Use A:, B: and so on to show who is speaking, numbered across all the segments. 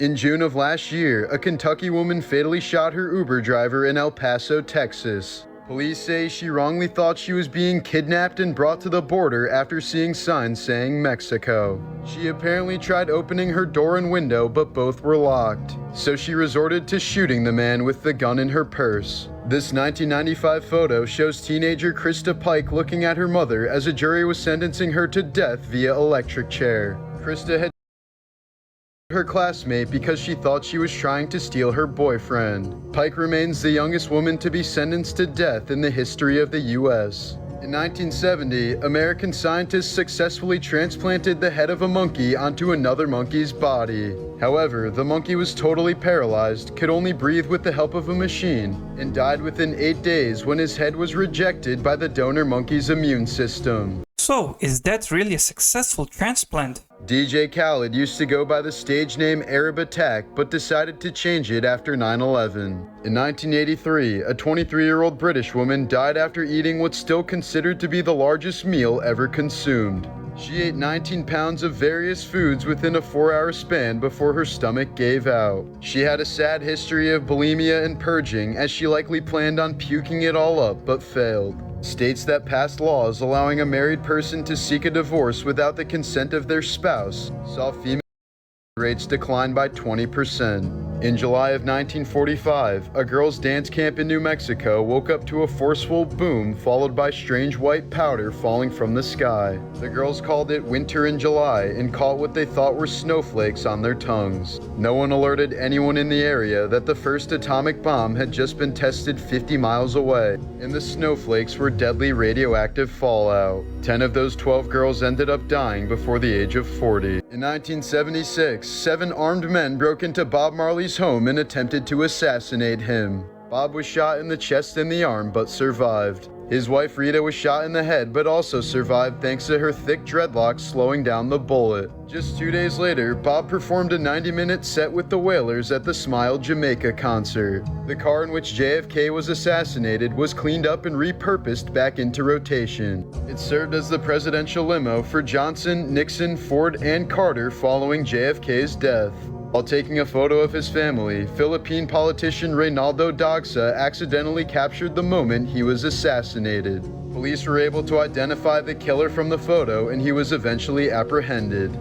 A: In June of last year, a Kentucky woman fatally shot her Uber driver in El Paso, Texas. Police say she wrongly thought she was being kidnapped and brought to the border after seeing signs saying Mexico. She apparently tried opening her door and window, but both were locked. So she resorted to shooting the man with the gun in her purse. This 1995 photo shows teenager Krista Pike looking at her mother as a jury was sentencing her to death via electric chair. Krista had her classmate because she thought she was trying to steal her boyfriend. Pike remains the youngest woman to be sentenced to death in the history of the U.S. In 1970, American scientists successfully transplanted the head of a monkey onto another monkey's body. However, the monkey was totally paralyzed, could only breathe with the help of a machine, and died within 8 days when his head was rejected by the donor monkey's immune system.
B: So, is that really a successful transplant?
A: DJ Khaled used to go by the stage name Arab Attack, but decided to change it after 9/11. In 1983, a 23-year-old British woman died after eating what's still considered to be the largest meal ever consumed. She ate 19 pounds of various foods within a 4-hour span before her stomach gave out. She had a sad history of bulimia and purging, as she likely planned on puking it all up but failed. States that passed laws allowing a married person to seek a divorce without the consent of their spouse saw female rates decline by 20%. In July of 1945, a girls' dance camp in New Mexico woke up to a forceful boom followed by strange white powder falling from the sky. The girls called it Winter in July and caught what they thought were snowflakes on their tongues. No one alerted anyone in the area that the first atomic bomb had just been tested 50 miles away, and the snowflakes were deadly radioactive fallout. 10 of those 12 girls ended up dying before the age of 40. In 1976, 7 armed men broke into Bob Marley's home and attempted to assassinate him. Bob was shot in the chest and the arm but survived. His wife Rita was shot in the head but also survived thanks to her thick dreadlocks slowing down the bullet. Just 2 days later, Bob performed a 90-minute set with the Wailers at the Smile Jamaica concert. The car in which JFK was assassinated was cleaned up and repurposed back into rotation. It served as the presidential limo for Johnson, Nixon, Ford, and Carter following JFK's death. While taking a photo of his family, Philippine politician Reynaldo Dagsa accidentally captured the moment he was assassinated. Police were able to identify the killer from the photo and he was eventually apprehended.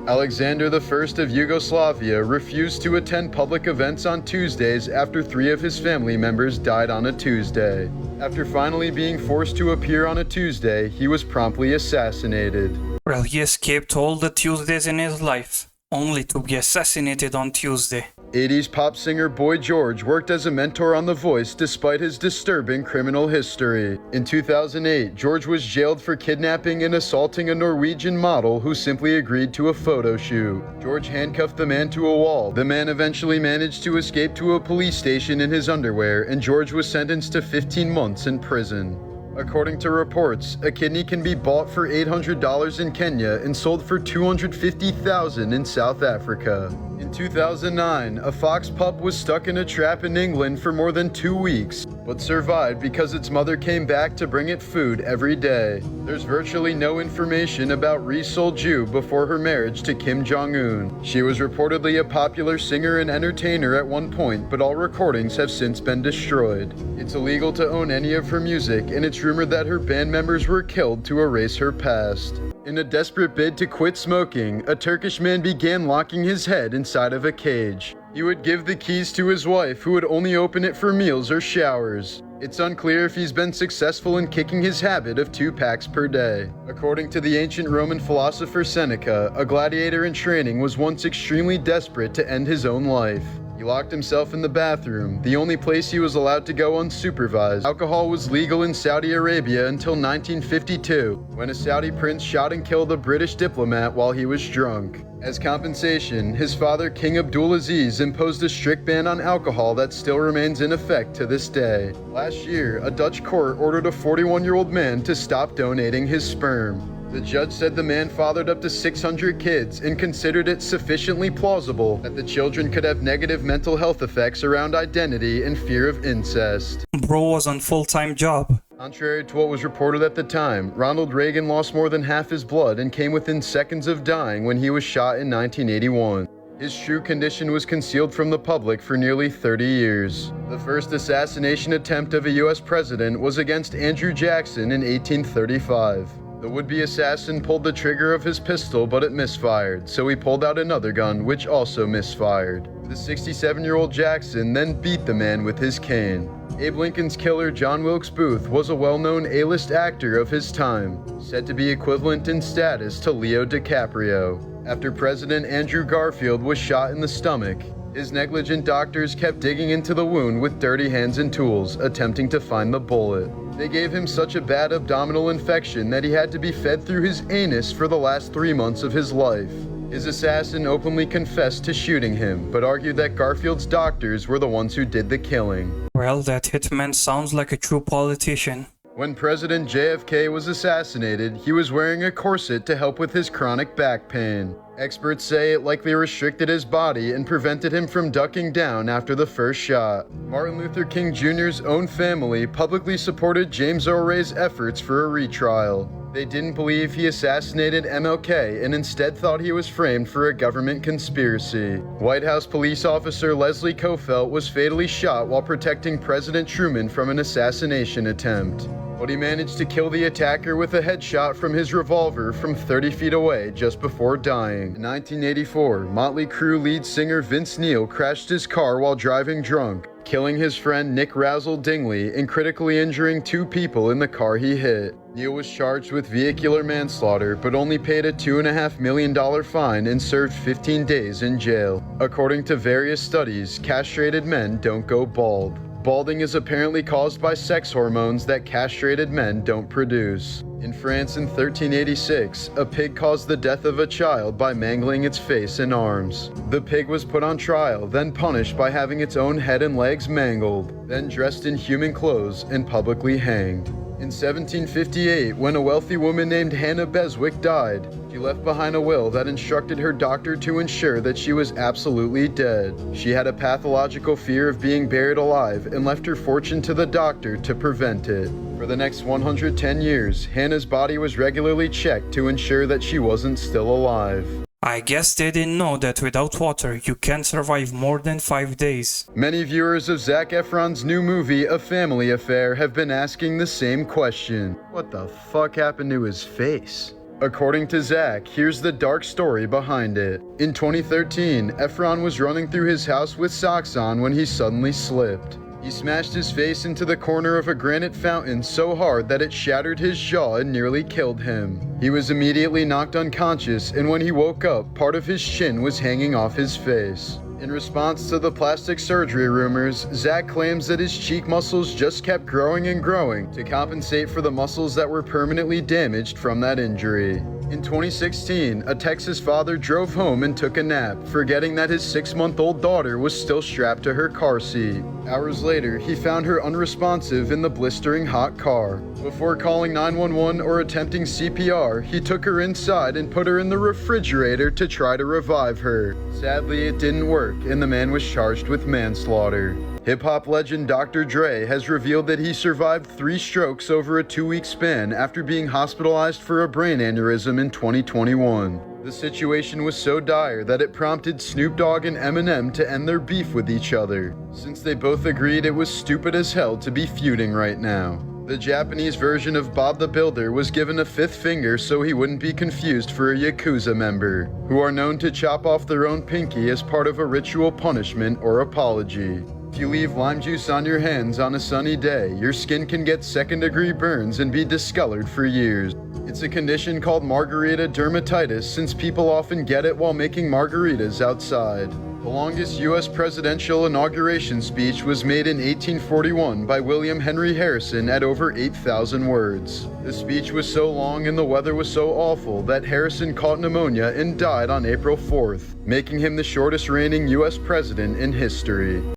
A: Alexander I of Yugoslavia refused to attend public events on Tuesdays after 3 of his family members died on a Tuesday. After finally being forced to appear on a Tuesday, he was promptly assassinated.
B: Well, he escaped all the Tuesdays in his life, only to be assassinated on Tuesday.
A: 80s pop singer Boy George worked as a mentor on The Voice despite his disturbing criminal history. In 2008, George was jailed for kidnapping and assaulting a Norwegian model who simply agreed to a photo shoot. George handcuffed the man to a wall. The man eventually managed to escape to a police station in his underwear, and George was sentenced to 15 months in prison. According to reports, a kidney can be bought for $800 in Kenya and sold for $250,000 in South Africa. In 2009, a fox pup was stuck in a trap in England for more than 2 weeks, but survived because its mother came back to bring it food every day. There's virtually no information about Ri Sol-ju before her marriage to Kim Jong-un. She was reportedly a popular singer and entertainer at one point, but all recordings have since been destroyed. It's illegal to own any of her music, and it's rumored that her band members were killed to erase her past. In a desperate bid to quit smoking, a Turkish man began locking his head inside of a cage. He would give the keys to his wife, who would only open it for meals or showers. It's unclear if he's been successful in kicking his habit of 2 packs per day. According to the ancient Roman philosopher Seneca, a gladiator in training was once extremely desperate to end his own life. He locked himself in the bathroom, the only place he was allowed to go unsupervised. Alcohol was legal in Saudi Arabia until 1952, when a Saudi prince shot and killed a British diplomat while he was drunk. As compensation, his father, King Abdulaziz, imposed a strict ban on alcohol that still remains in effect to this day. Last year, a Dutch court ordered a 41-year-old man to stop donating his sperm. The judge said the man fathered up to 600 kids and considered it sufficiently plausible that the children could have negative mental health effects around identity and fear of incest.
B: Bro was on full-time job.
A: Contrary to what was reported at the time, Ronald Reagan lost more than half his blood and came within seconds of dying when he was shot in 1981. His true condition was concealed from the public for nearly 30 years. The first assassination attempt of a U.S. president was against Andrew Jackson in 1835. The would-be assassin pulled the trigger of his pistol, but it misfired, so he pulled out another gun, which also misfired. The 67-year-old Jackson then beat the man with his cane. Abe Lincoln's killer, John Wilkes Booth, was a well-known A-list actor of his time, said to be equivalent in status to Leo DiCaprio. After President Andrew Garfield was shot in the stomach, his negligent doctors kept digging into the wound with dirty hands and tools, attempting to find the bullet. They gave him such a bad abdominal infection that he had to be fed through his anus for the last 3 months of his life. His assassin openly confessed to shooting him, but argued that Garfield's doctors were the ones who did the killing.
B: Well, that hitman sounds like a true politician.
A: When President JFK was assassinated, he was wearing a corset to help with his chronic back pain. Experts say it likely restricted his body and prevented him from ducking down after the first shot. Martin Luther King Jr.'s own family publicly supported James Earl Ray's efforts for a retrial. They didn't believe he assassinated MLK and instead thought he was framed for a government conspiracy. White House police officer Leslie Kofelt was fatally shot while protecting President Truman from an assassination attempt. But he managed to kill the attacker with a headshot from his revolver from 30 feet away just before dying. In 1984, Motley Crue lead singer Vince Neil crashed his car while driving drunk, killing his friend Nick Razzle Dingley and critically injuring 2 people in the car he hit. Neil was charged with vehicular manslaughter, but only paid a $2.5 million fine and served 15 days in jail. According to various studies, castrated men don't go bald. Balding is apparently caused by sex hormones that castrated men don't produce. In France in 1386, a pig caused the death of a child by mangling its face and arms. The pig was put on trial, then punished by having its own head and legs mangled, then dressed in human clothes and publicly hanged. In 1758, when a wealthy woman named Hannah Beswick died, she left behind a will that instructed her doctor to ensure that she was absolutely dead. She had a pathological fear of being buried alive and left her fortune to the doctor to prevent it. For the next 110 years, Hannah's body was regularly checked to ensure that she wasn't still alive.
B: I guess they didn't know that without water you can't survive more than 5 days.
A: Many viewers of Zac Efron's new movie, A Family Affair, have been asking the same question. What the fuck happened to his face? According to Zac, here's the dark story behind it. In 2013, Efron was running through his house with socks on when he suddenly slipped. He smashed his face into the corner of a granite fountain so hard that it shattered his jaw and nearly killed him. He was immediately knocked unconscious, and when he woke up, part of his chin was hanging off his face. In response to the plastic surgery rumors, Zac claims that his cheek muscles just kept growing and growing to compensate for the muscles that were permanently damaged from that injury. In 2016, a Texas father drove home and took a nap, forgetting that his 6-month-old daughter was still strapped to her car seat. Hours later, he found her unresponsive in the blistering hot car. Before calling 911 or attempting CPR, he took her inside and put her in the refrigerator to try to revive her. Sadly, it didn't work, and the man was charged with manslaughter. Hip-hop legend Dr. Dre has revealed that he survived 3 strokes over a 2-week span after being hospitalized for a brain aneurysm in 2021. The situation was so dire that it prompted Snoop Dogg and Eminem to end their beef with each other, since they both agreed it was stupid as hell to be feuding right now. The Japanese version of Bob the Builder was given a 5th finger so he wouldn't be confused for a Yakuza member, who are known to chop off their own pinky as part of a ritual punishment or apology. If you leave lime juice on your hands on a sunny day, your skin can get 2nd-degree burns and be discolored for years. It's a condition called margarita dermatitis, since people often get it while making margaritas outside. The longest U.S. presidential inauguration speech was made in 1841 by William Henry Harrison at over 8,000 words. The speech was so long and the weather was so awful that Harrison caught pneumonia and died on April 4th, making him the shortest reigning U.S. president in history.